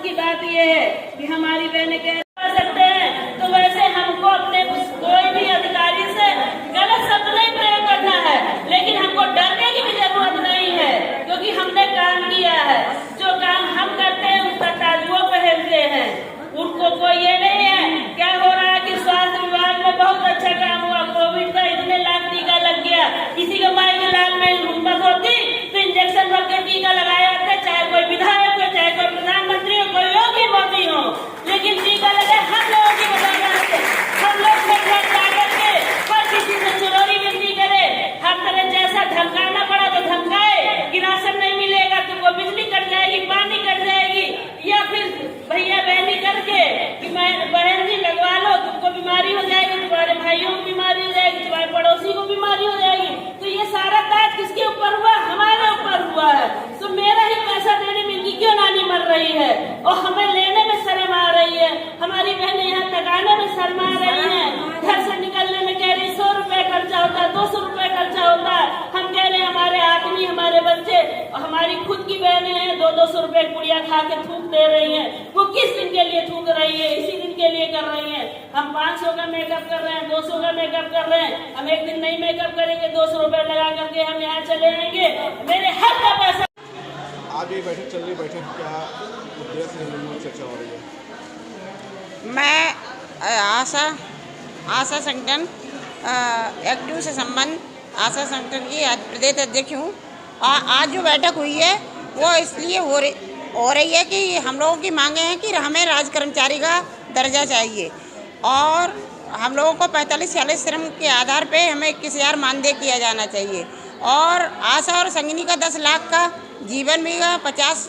की बात ये है कि हमारी बहनें कह सकते हैं, तो वैसे हमको अपने कोई भी अधिकारी से गलत शब्द नहीं प्रयोग करना है, लेकिन हमको डरने की भी जरूरत नहीं है, क्योंकि हमने काम किया है। जो काम हम करते हैं उसका ताज वो पहनते हैं। उनको कोई ये नहीं है। क्या हो रहा है कि स्वास्थ्य विभाग में बहुत अच्छा काम हुआ, कोविड का इतने लाख टीका लग गया, किसी के माई के लाल में हिम्मत होती तो इंजेक्शन रख के टीका लगाया जाता, चाहे कोई विधायक हो, चाहे कोई प्रधानमंत्री हो, कोई योगी मोदी हो, लेकिन टीका लगे हम लोगों की वजह से। हम लोग के हर किसी से चोरी विनती करे, हर तरह जैसा धमकाना पड़ा तो धमकाए कि राशन नहीं मिलेगा, तुमको बिजली कट जाएगी, पानी कट जाएगी, या फिर भैया बहनी करके कि मैं बहन जी लगवा लो, तुमको बीमारी हो जाएगी, तुम्हारे भाइयों को बीमारी हो जाएगी, तुम्हारे पड़ोसी को बीमारी हो जाएगी। तो ये सारा ताज किसके ऊपर हुआ? हमारे ऊपर हुआ है। तो मेरा ही पैसा देने में इनकी क्यों नानी मर रही है और हमें लेने में शर्म आ रही है। हमारी बहनें यहाँ तकाने में शर्म आ रही है। घर से निकलने में कह रही 100 रुपए खर्चा होता है, 200 रुपए खर्चा होता है। हम कह रहे हैं हमारे आदमी, हमारे बच्चे और हमारी खुद की बहनें हैं 200 रुपए पुड़िया खा के थूक दे रही हैं। वो किस दिन के लिए थूक रही है? इसी दिन के लिए कर रही है। हम 500 का मेकअप कर रहे हैं, 200 का मेकअप कर रहे हैं। हम एक दिन नहीं मेकअप करेंगे, 200 रुपए लगा करके हम यहाँ चले आएंगे। मेरे हक का पैसा। आज ये बैठक चल रही, बैठक क्या उद्देश्य है, चर्चा हो रही है? मैं आशा संगठन एक्टिव से संबंध आशा संगठन की आज प्रदेश अध्यक्ष हूँ। आज जो बैठक हुई है वो इसलिए हो रही है कि हम लोगों की मांगे हैं कि हमें राज कर्मचारी का दर्जा चाहिए और हम लोगों को 45-46 श्रम के आधार पे हमें 21,000 मानदेय किया जाना चाहिए और आशा और संगिनी का 10 लाख का जीवन बीमा, 50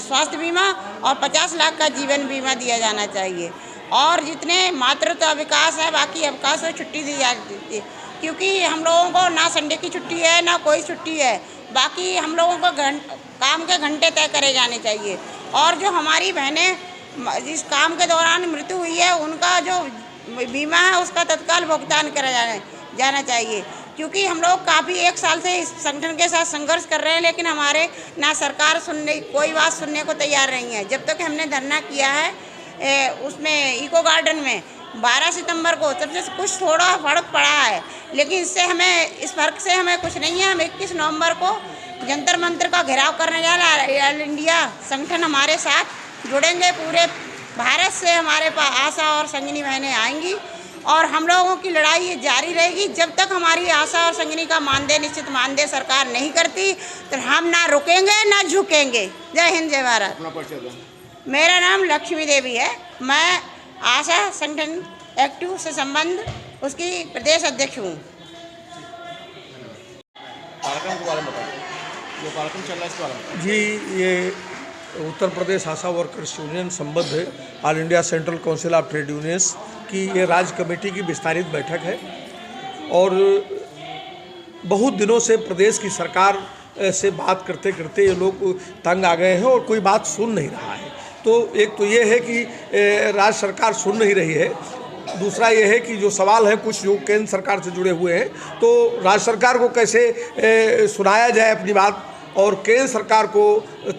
स्वास्थ्य बीमा और 50 लाख का जीवन बीमा दिया जाना चाहिए और जितने मातृत्व अवकाश है, बाकी अवकाश में छुट्टी दी जाती है, क्योंकि हम लोगों को ना संडे की छुट्टी है ना कोई छुट्टी है। बाकी हम लोगों को काम के घंटे तय करे जाने चाहिए और जो हमारी बहनें जिस काम के दौरान मृत्यु हुई है उनका जो बीमा है उसका तत्काल भुगतान करा जाना चाहिए, क्योंकि हम लोग काफ़ी 1 साल से इस संगठन के साथ संघर्ष कर रहे हैं, लेकिन हमारे ना सरकार कोई बात सुनने को तैयार नहीं है। जब तक हमने धरना किया है उसमें इको गार्डन में 12 सितंबर को, तब से कुछ थोड़ा फर्क पड़ा है, लेकिन इस फर्क से हमें कुछ नहीं है। हम 21 नवंबर को जंतर मंतर का घेराव करने जा रहे हैं। ऑल इंडिया संगठन हमारे साथ जुड़ेंगे, पूरे भारत से हमारे पास आशा और संगिनी बहनें आएंगी और हम लोगों की लड़ाई जारी रहेगी जब तक हमारी आशा और संगिनी का मानदेय, निश्चित मानदेय सरकार नहीं करती तो हम ना रुकेंगे ना झुकेंगे। जय हिंद, जय भारत। मेरा नाम लक्ष्मी देवी है। मैं आशा संगठन एक्टिव से संबंध उसकी प्रदेश अध्यक्ष हूँ। कार्यक्रम के बारे में बताइए, जो कार्यक्रम चल रहा है इस बारे में। जी, ये उत्तर प्रदेश आशा वर्कर्स यूनियन संबद्ध है all India central council of trade unions की ये राज्य कमेटी की विस्तारित बैठक है और बहुत दिनों से प्रदेश की सरकार से बात करते करते ये लोग तंग आ गए हैं और कोई बात सुन नहीं रहा है। तो एक तो ये है कि राज्य सरकार सुन नहीं रही है, दूसरा ये है कि जो सवाल हैं कुछ जो केंद्र सरकार से जुड़े हुए हैं, तो राज्य सरकार को कैसे सुनाया जाए अपनी बात और केंद्र सरकार को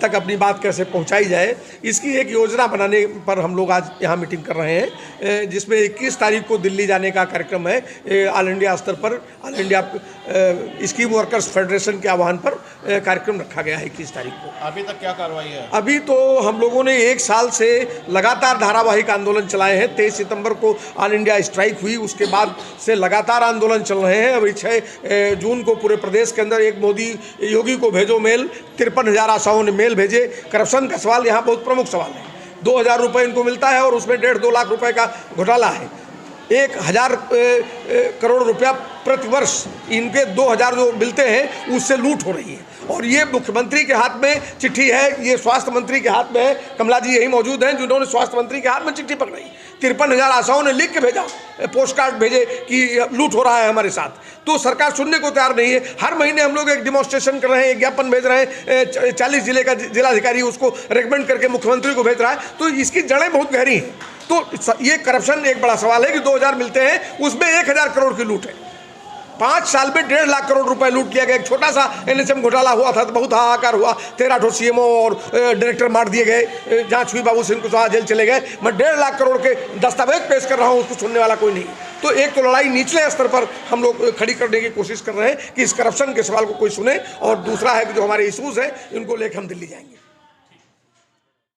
तक अपनी बात कैसे पहुंचाई जाए, इसकी एक योजना बनाने पर हम लोग आज यहाँ मीटिंग कर रहे हैं, जिसमें 21 तारीख को दिल्ली जाने का कार्यक्रम है। ऑल इंडिया स्तर पर all India scheme workers federation के आह्वान पर कार्यक्रम रखा गया है 21 तारीख को। अभी तक क्या कार्रवाई है? अभी तो हम लोगों ने 1 साल से लगातार धारावाहिक आंदोलन चलाए हैं। 23 सितंबर को ऑल इंडिया स्ट्राइक हुई, उसके बाद से लगातार आंदोलन चल रहे हैं। अभी 6 जून को पूरे प्रदेश के अंदर एक मोदी योगी को भेजो मेल, 53,000 आशाओं ने मेल भेजे। करप्शन का सवाल यहाँ बहुत प्रमुख सवाल है। 2,000 रुपये इनको मिलता है और उसमें 1.5-2 लाख रुपए का घोटाला है। 1,000 करोड़ रुपया प्रतिवर्ष इनके 2,000 जो मिलते हैं उससे लूट हो रही है और ये मुख्यमंत्री के हाथ में चिट्ठी है, ये स्वास्थ्य मंत्री के हाथ में है। कमला जी यही मौजूद हैं जिन्होंने स्वास्थ्य मंत्री के हाथ में चिट्ठी पकड़ाई। 53,000 आशाओं ने लिख के भेजा, पोस्ट कार्ड भेजे कि लूट हो रहा है हमारे साथ, तो सरकार सुनने को तैयार नहीं है। हर महीने हम लोग एक डिमॉन्स्ट्रेशन कर रहे हैं, एक ज्ञापन भेज रहे हैं। 40 जिले का जिलाधिकारी उसको रिकमेंड करके मुख्यमंत्री को भेज रहा है, तो इसकी जड़ें बहुत गहरी हैं। तो ये करप्शन एक बड़ा सवाल है कि 2,000 मिलते हैं उसमें 1,000 करोड़ की लूट है। 5 साल में 1.5 लाख करोड़ रुपए लूट किया गया। एक छोटा सा NHM घोटाला हुआ था तो बहुत हाहाकार हुआ, 13 ठो CMO और डायरेक्टर मार दिए गए, जांच हुई, बाबू सिंह कुशवाहा जेल चले गए। मैं 1.5 लाख करोड़ के दस्तावेज पेश कर रहा हूँ, उसको सुनने वाला कोई नहीं। तो एक तो लड़ाई निचले स्तर पर हम लोग खड़ी करने की कोशिश कर रहे हैं कि इस करप्शन के सवाल को कोई सुने, और दूसरा है कि जो हमारे इशूज़ हैं इनको लेकर हम दिल्ली जाएंगे।